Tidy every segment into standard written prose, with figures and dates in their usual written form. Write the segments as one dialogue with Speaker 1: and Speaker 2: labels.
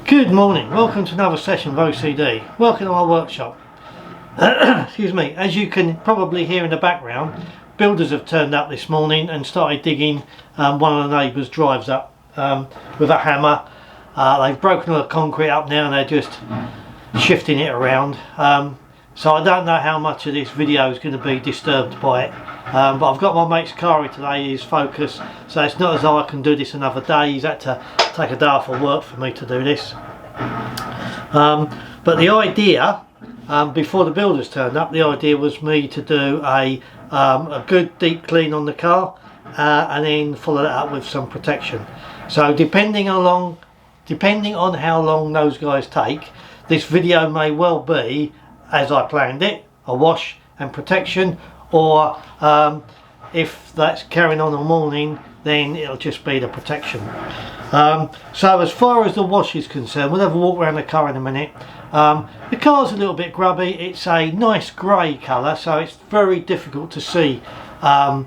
Speaker 1: Good morning, welcome to another session of OCD. Welcome to our workshop. Excuse me, as you can probably hear in the background, builders have turned up this morning and started digging one of the neighbours' drives up with a hammer. They've broken all the concrete up now and they're just shifting it around. So I don't know how much of this video is going to be disturbed by it. But I've got my mate's car here today, his Focus, so it's not as though I can do this another day. He's had to take a day off of work for me to do this. But the idea, before the builders turned up, the idea was me to do a good deep clean on the car and then follow that up with some protection. So depending on how long those guys take, this video may well be, as I planned it, a wash and protection, or if that's carrying on all morning, then it'll just be the protection. So as far as the wash is concerned, we'll have a walk around the car in a minute. The car's a little bit grubby. It's a nice grey colour, so it's very difficult to see a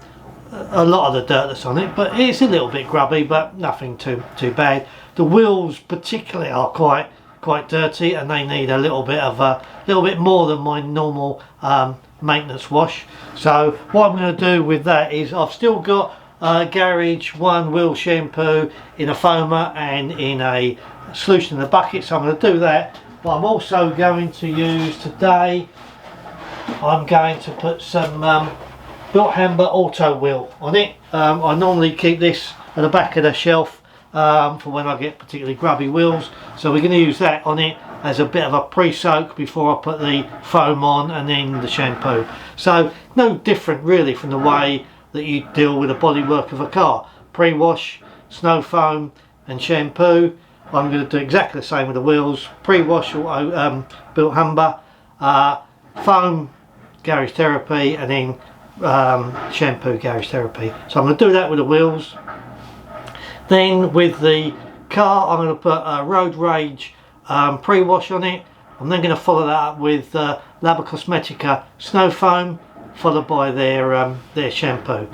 Speaker 1: lot of the dirt that's on it, but it's a little bit grubby, but nothing too bad. The wheels particularly are quite dirty, and they need a little bit more than my normal maintenance wash. So what I'm going to do with that is, I've still got Garage 1 wheel shampoo in a foamer and in a solution in a bucket, so I'm going to do that. But I'm also going to use today, I'm going to put some Built Hamber Auto Wheel on it. I normally keep this at the back of the shelf for when I get particularly grubby wheels, so we're going to use that on it as a bit of a pre-soak before I put the foam on and then the shampoo. So no different really from the way that you deal with the bodywork of a car. Pre-wash, snow foam and shampoo. I'm going to do exactly the same with the wheels. Pre-wash Built Hamber, foam Garage Therapy, and then shampoo Garage Therapy. So I'm going to do that with the wheels. Then with the car, I'm going to put a Road Rage pre-wash on it. I'm then going to follow that up with Laba Cosmetica Snow Foam, followed by their shampoo.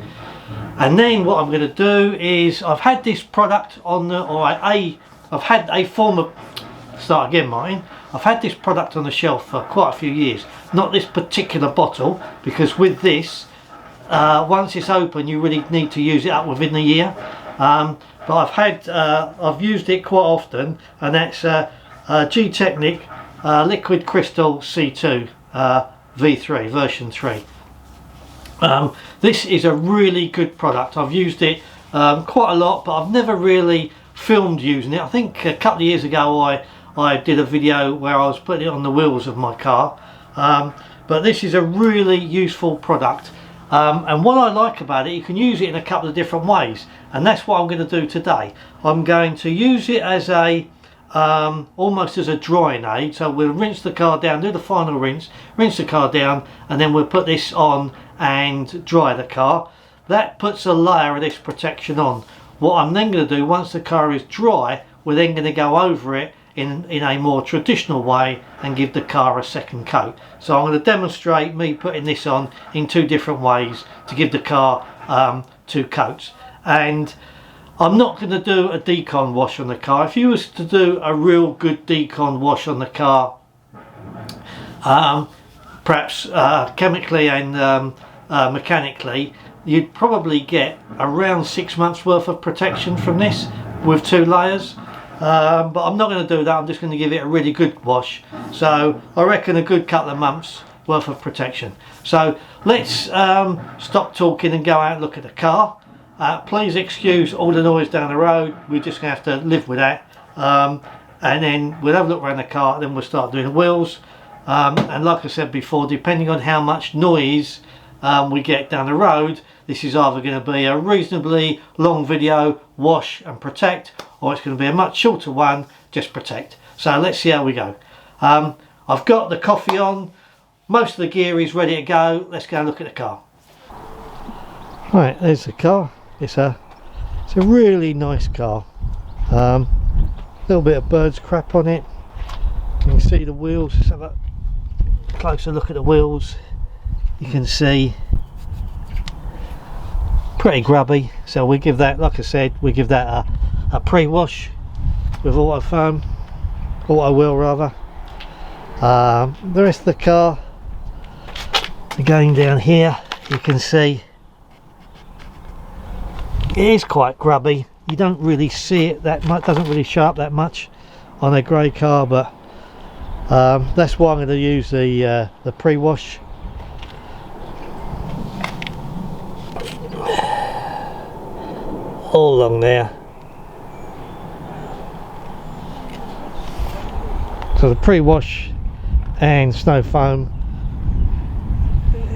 Speaker 1: And then what I'm going to do is, I've had this product on the, I've had a form of, start again Martin, I've had this product on the shelf for quite a few years. Not this particular bottle, because with this, once it's open you really need to use it up within the year. But I've used it quite often, and that's Gtechniq Liquid Crystal C2 V3 version 3. This is a really good product. I've used it quite a lot, but I've never really filmed using it. I think a couple of years ago I did a video where I was putting it on the wheels of my car. But this is a really useful product. And what I like about it, you can use it in a couple of different ways, and that's what I'm going to do today. I'm going to use it as a almost as a drying aid. So we'll rinse the car down, do the final rinse the car down, and then we'll put this on and dry the car. That puts a layer of this protection on. What I'm then going to do, once the car is dry, we're then going to go over it in a more traditional way and give the car a second coat. So I'm going to demonstrate me putting this on in two different ways to give the car two coats. And I'm not going to do a decon wash on the car. If you was to do a real good decon wash on the car, perhaps chemically and mechanically, you'd probably get around 6 months worth of protection from this with two layers. But I'm not going to do that. I'm just going to give it a really good wash. So I reckon a good couple of months worth of protection. So let's stop talking and go out and look at the car. Please excuse all the noise down the road. We're just going to have to live with that. And then we'll have a look around the car, and then we'll start doing the wheels. And like I said before, depending on how much noise we get down the road, this is either going to be a reasonably long video, wash and protect, or it's going to be a much shorter one, just protect. So let's see how we go. I've got the coffee on, most of the gear is ready to go. Let's go and look at the car. Right, there's the car. It's a really nice car. Little bit of bird's crap on it. You can see the wheels. Let's have a closer look at the wheels. You can see pretty grubby, so we give that, like I said, we give that a pre-wash with auto foam. auto wheel rather. The rest of the car, again down here you can see it is quite grubby. You don't really see it that much, doesn't really show up that much on a grey car, but that's why I'm going to use the pre-wash. All along there. So the pre-wash and snow foam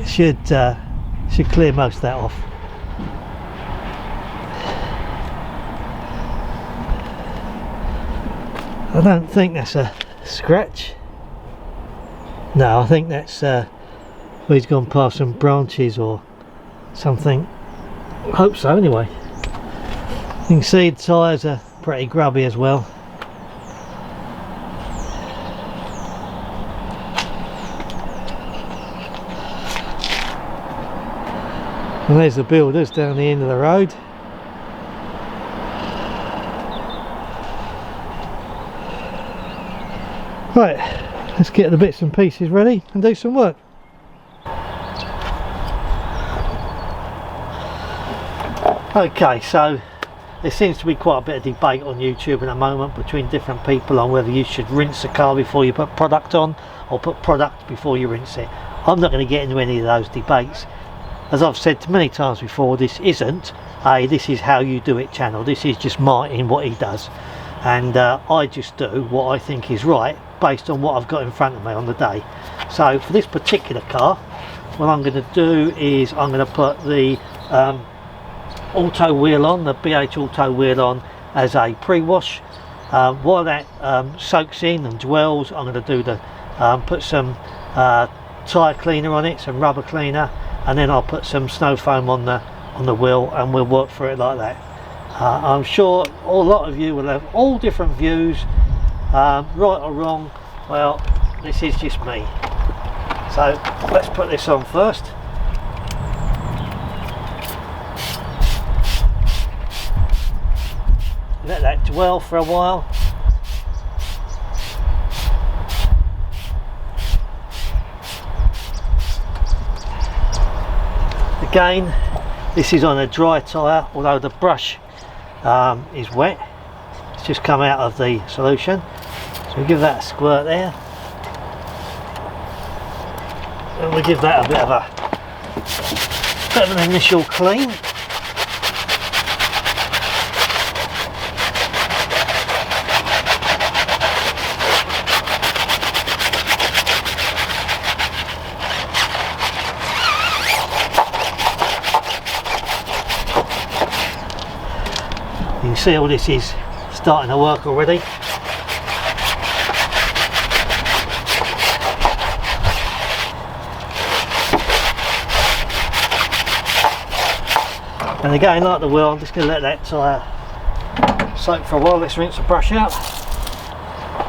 Speaker 1: should clear most of that off. I don't think that's a scratch. No, I think that's he's gone past some branches or something. I hope so anyway. You can see the tyres are pretty grubby as well. And there's the builders down the end of the road. Right, let's get the bits and pieces ready and do some work. Okay, so there seems to be quite a bit of debate on YouTube at the moment between different people on whether you should rinse the car before you put product on or put product before you rinse it. I'm not going to get into any of those debates. As I've said many times before, this isn't a "this is how you do it" channel. This is just Martin, what he does, and I just do what I think is right based on what I've got in front of me on the day. So for this particular car, what I'm going to do is I'm going to put the auto wheel on, the BH auto wheel on as a pre-wash. While that soaks in and dwells, I'm going to do the put some tyre cleaner on it, some rubber cleaner, and then I'll put some snow foam on the wheel, and we'll work through it like that. I'm sure a lot of you will have all different views, right or wrong. Well, this is just me. So let's put this on first. Let that dwell for a while. Again, this is on a dry tyre, although the brush is wet. It's just come out of the solution, so we give that a squirt there, and we give that a bit of an initial clean. You can see all this is starting to work already. And again, like the wheel, I'm just going to let that tyre soak for a while. Let's rinse the brush out.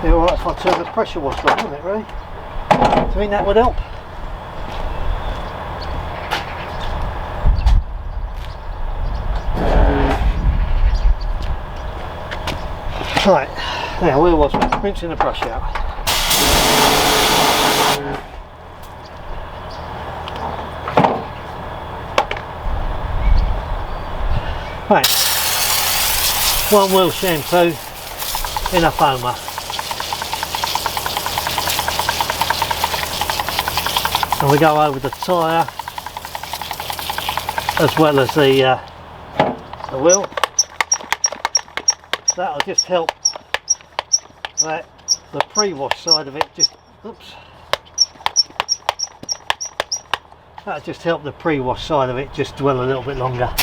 Speaker 1: Be alright if I turn the pressure washer on, wouldn't it, really? Do you think that would help? Right, now where was we? Rinsing the brush out. Right, one wheel shampoo in a foamer. And we go over the tyre as well as the wheel. That'll just help that the pre-wash side of it that'll just help the pre-wash side of it just dwell a little bit longer.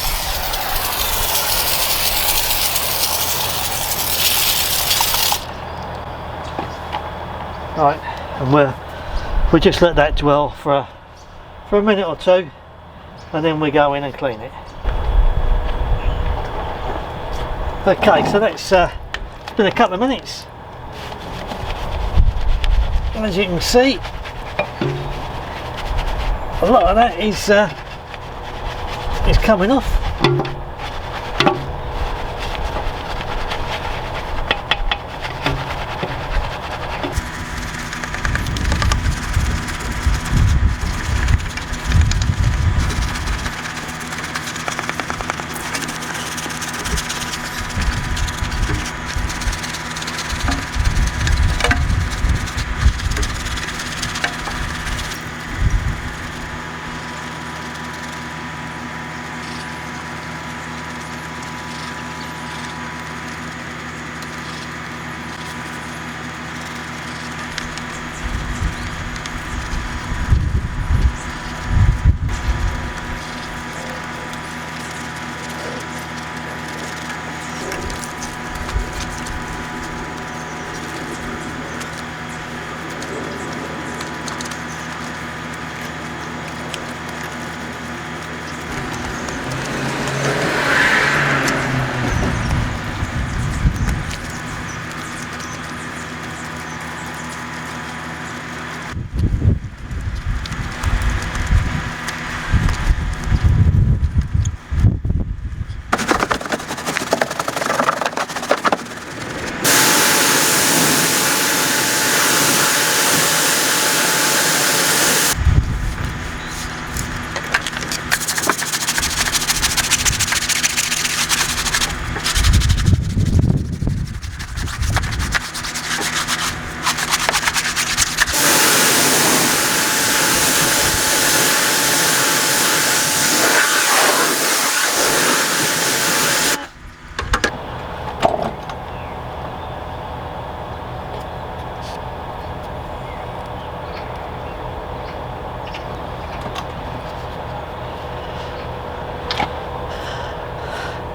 Speaker 1: Right, and we'll just let that dwell for a minute or two, and then we go in and clean it. Okay, so that's it's been a couple of minutes. As you can see, a lot of that is coming off.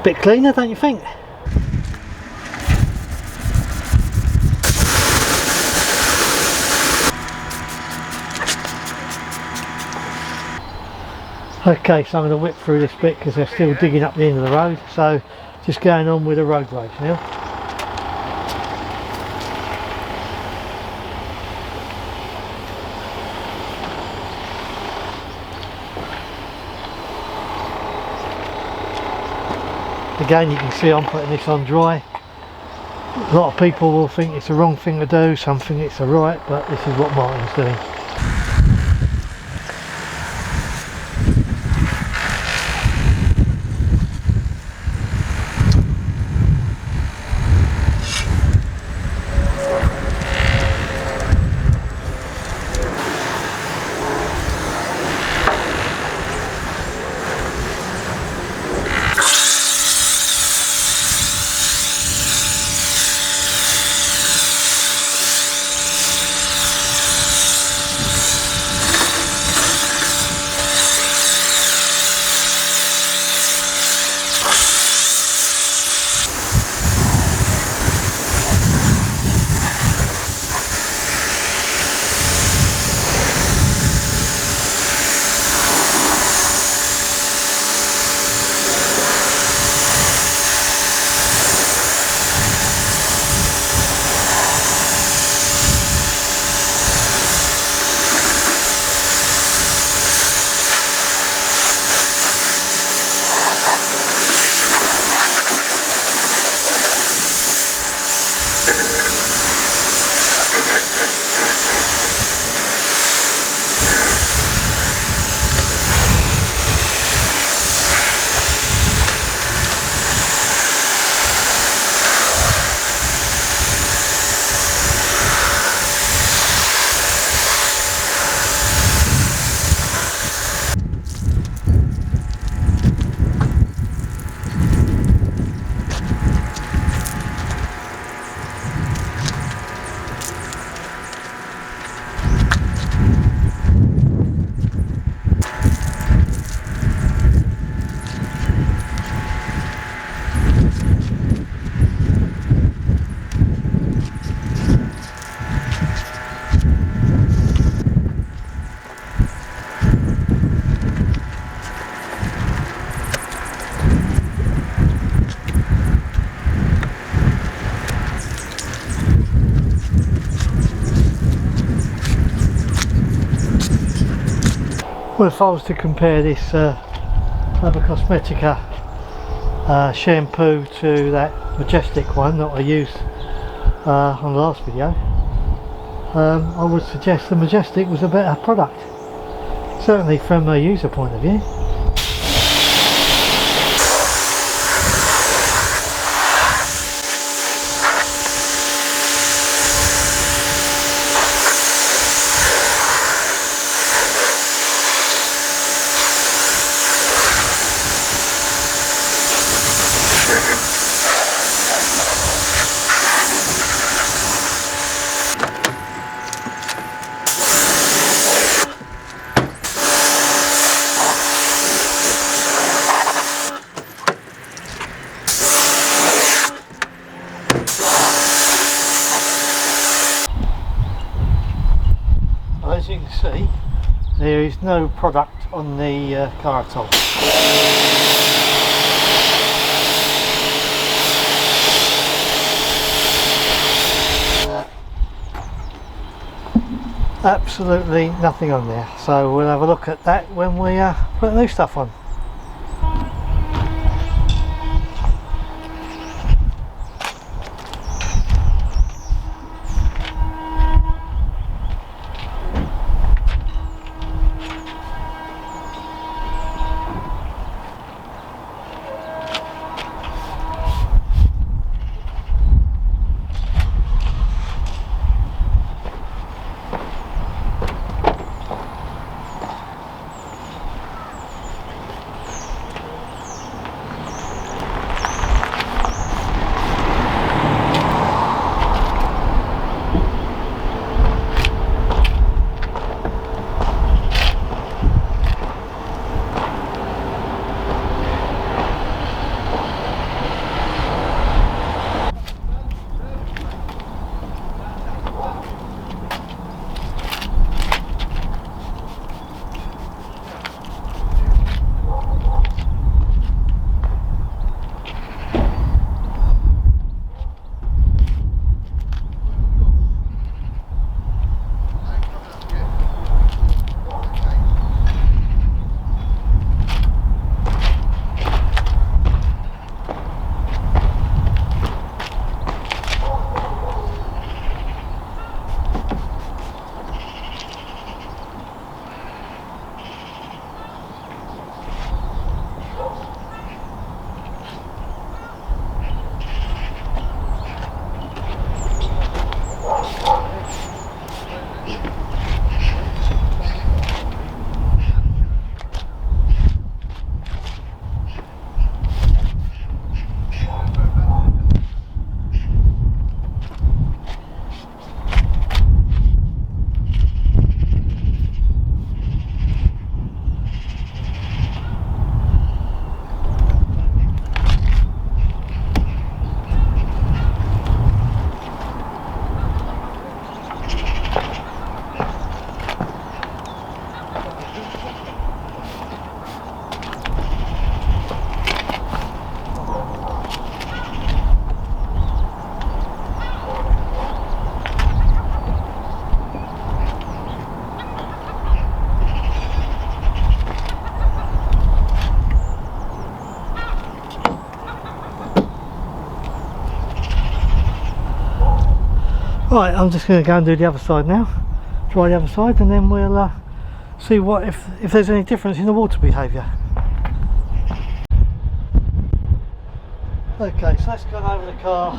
Speaker 1: Bit cleaner, don't you think? Okay, so I'm going to whip through this bit because they're still digging up the end of the road, so just going on with the road race now. Again, you can see I'm putting this on dry. A lot of people will think it's the wrong thing to do, some think it's the right, but this is what Martin's doing. Well, if I was to compare this Faber Cosmetica shampoo to that Gtechniq one that I used on the last video, I would suggest the Gtechniq was a better product, certainly from a user point of view. As you can see, there is no product on the car at all. Absolutely nothing on there, so we'll have a look at that when we put the new stuff on. Right, I'm just going to go and do the other side now. Try the other side, and then we'll see what if there's any difference in the water behaviour. Okay, so that's gone over the car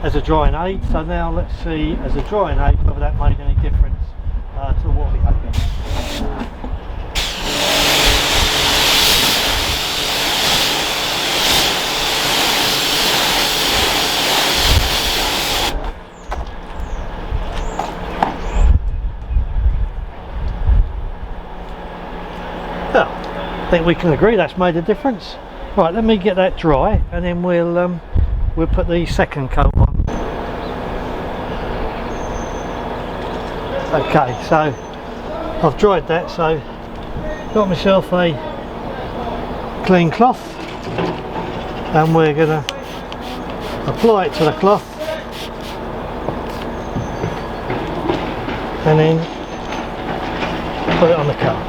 Speaker 1: as a drying aid. So now let's see, as a drying aid, whether that made any difference to the water behaviour. Well, I think we can agree that's made a difference. Right, let me get that dry, and then we'll put the second coat on. Okay, so I've dried that, so got myself a clean cloth, and we're going to apply it to the cloth, and then put it on the car.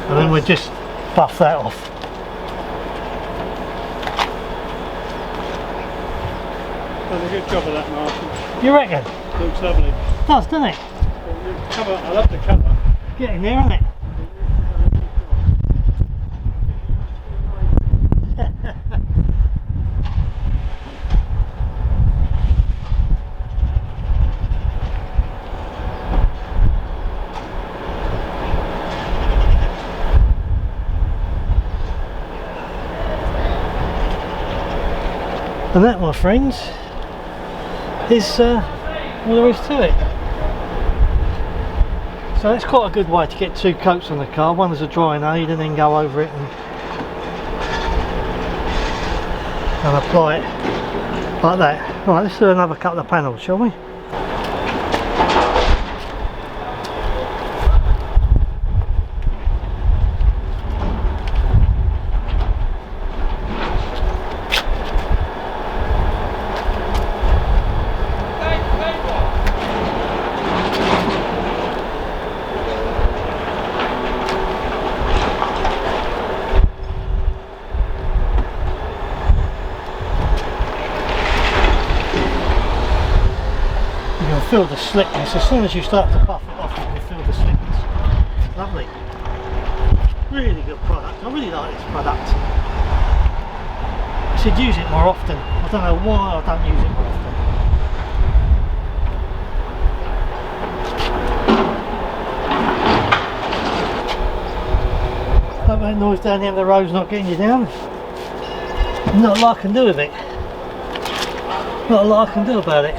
Speaker 1: And then we'll just buff that off.
Speaker 2: Done a good job of that, Martin.
Speaker 1: You reckon?
Speaker 2: Looks lovely.
Speaker 1: It does, doesn't it?
Speaker 2: Cover, I love the colour.
Speaker 1: Getting there, isn't it? And that, my friends, is all there is to it. So that's quite a good way to get two coats on the car. One as a drying aid, and then go over it and apply it like that. Right, let's do another couple of panels, shall we? Feel the slickness. As soon as you start to buff it off, you can feel the slickness. Lovely. Really good product. I really like this product. I should use it more often. I don't know why I don't use it more often. Hope that noise down the end of the road's not getting you down. Not a lot I can do with it. Not a lot I can do about it.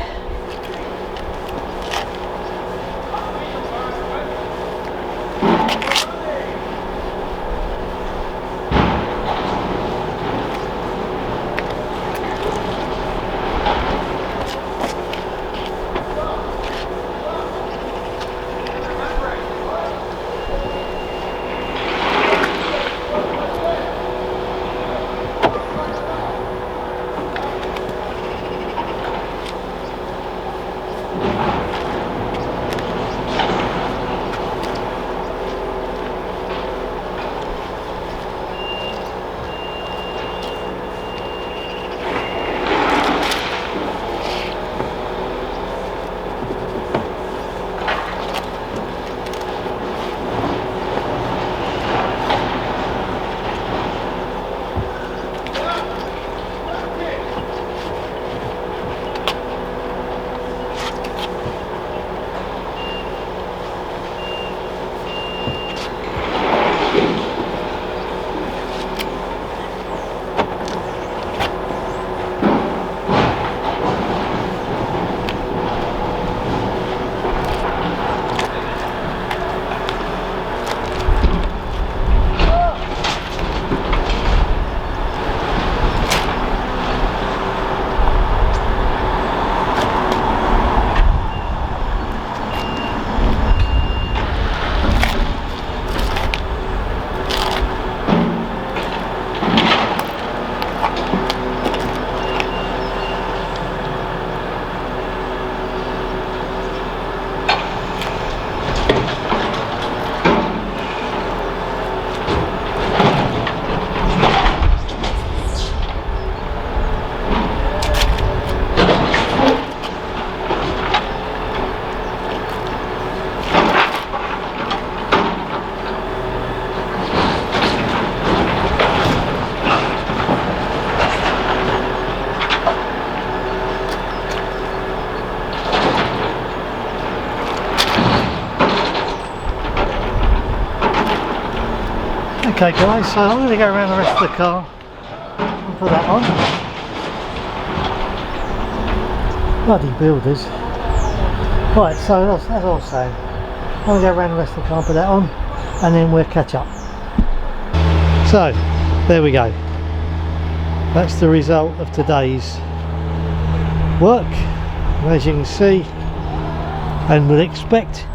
Speaker 1: Okay guys, so I'm going to go around the rest of the car and put that on. Bloody builders. Right, so as I was saying, I'm going to go around the rest of the car and put that on, and then we'll catch up. So, there we go. That's the result of today's work. As you can see, and would expect,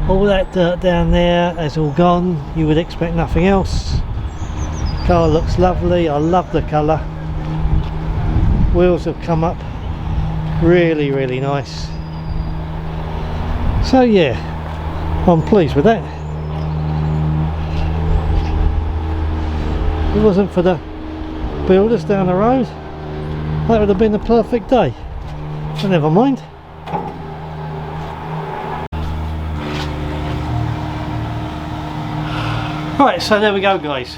Speaker 1: all that dirt down there has all gone. You would expect nothing else. Car looks lovely. I love the colour. Wheels have come up really, really nice. So yeah, I'm pleased with that. If it wasn't for the builders down the road, that would have been the perfect day. But never mind. Right, so there we go guys.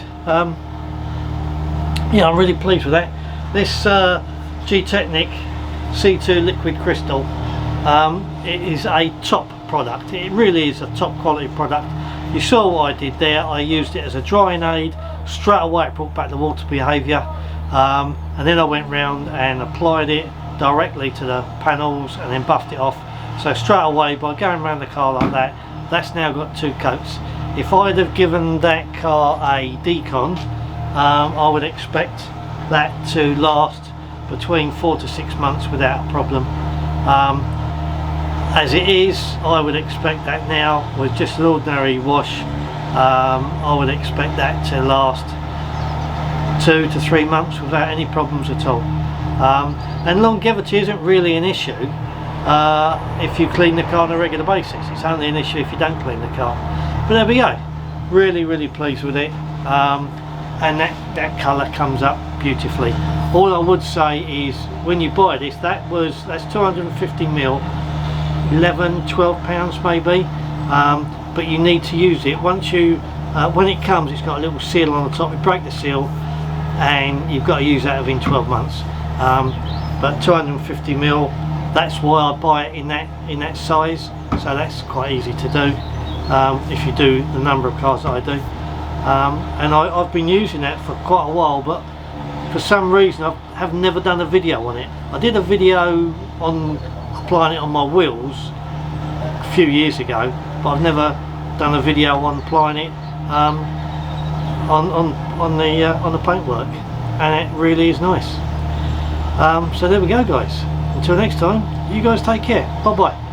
Speaker 1: Yeah, I'm really pleased with that. This Gtechniq C2 liquid crystal, it is a top product. It really is a top quality product. You saw what I did there. I used it as a drying aid. Straight away it brought back the water behaviour, and then I went round and applied it directly to the panels and then buffed it off. So straight away, by going around the car like that, that's now got 2 coats. If I'd have given that car a decon, I would expect that to last between 4 to 6 months without a problem. As it is, I would expect that now with just an ordinary wash, I would expect that to last 2 to 3 months without any problems at all. And longevity isn't really an issue if you clean the car on a regular basis. It's only an issue if you don't clean the car. But there we go. Really, really pleased with it. And that colour comes up beautifully. All I would say is, when you buy this, that's 250ml, 11-12 pounds maybe, but you need to use it. Once you when it comes, it's got a little seal on the top. You break the seal and you've got to use that within 12 months. But 250ml, that's why I buy it in that size, so that's quite easy to do if you do the number of cars that I do. And I've been using that for quite a while, but for some reason I have never done a video on it. I did a video on applying it on my wheels a few years ago, but I've never done a video on applying it on the paintwork, and it really is nice. So there we go guys. Until next time, you guys take care. Bye bye.